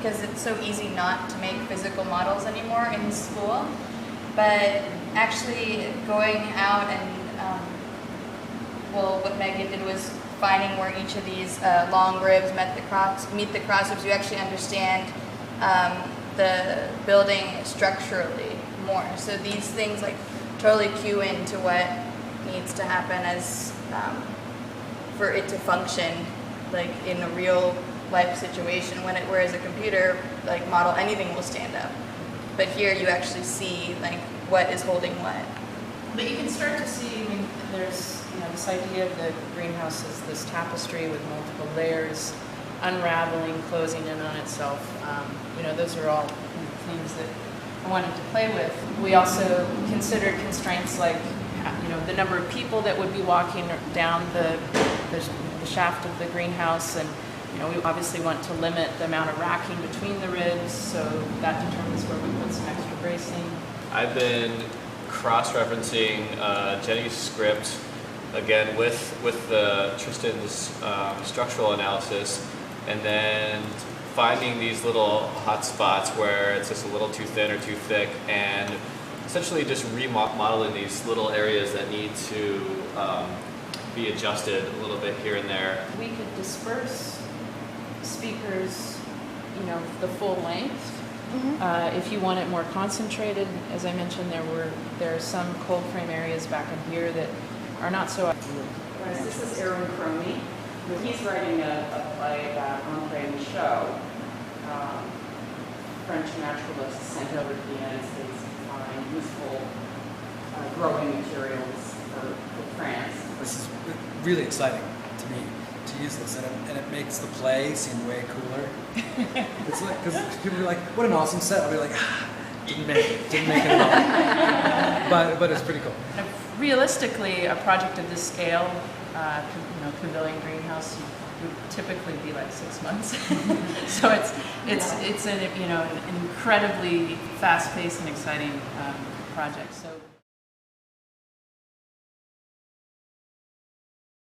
because it's so easy not to make physical models anymore in school. But actually going out and, well, what Megan did was finding where each of these long ribs meet the cross ribs. You actually understand the building structurally more. So these things like totally cue into what needs to happen as for it to function like in a real life situation. Whereas a computer like model, anything will stand up. But here you actually see like what is holding what. But you can start to see, I mean, there's this idea of the greenhouse as this tapestry with multiple layers, unraveling, closing in on itself. Those are all themes that I wanted to play with. We also considered constraints like, the number of people that would be walking down the shaft of the greenhouse, and we obviously want to limit the amount of racking between the ribs, so that determines where we put some extra bracing. I've been cross-referencing Jenny's script again with Tristan's structural analysis, and then finding these little hot spots where it's just a little too thin or too thick, and essentially just remodeling these little areas that need to be adjusted a little bit here and there. We could disperse speakers, the full length. If you want it more concentrated, as I mentioned, there are some cold frame areas back in here that are not so. This is Aaron Cromie. He's writing a play about Andre Michaud, French naturalist sent over to the United States to find useful growing materials for France. This is really exciting to me to use this, and it makes the play seem way cooler. It's like, because people are like, "What an awesome set!" I'll be like, "Didn't make it at all." But it's pretty cool. Realistically, a project of this scale, pavilion greenhouse, would typically be like 6 months. So it's an incredibly fast-paced and exciting project. So.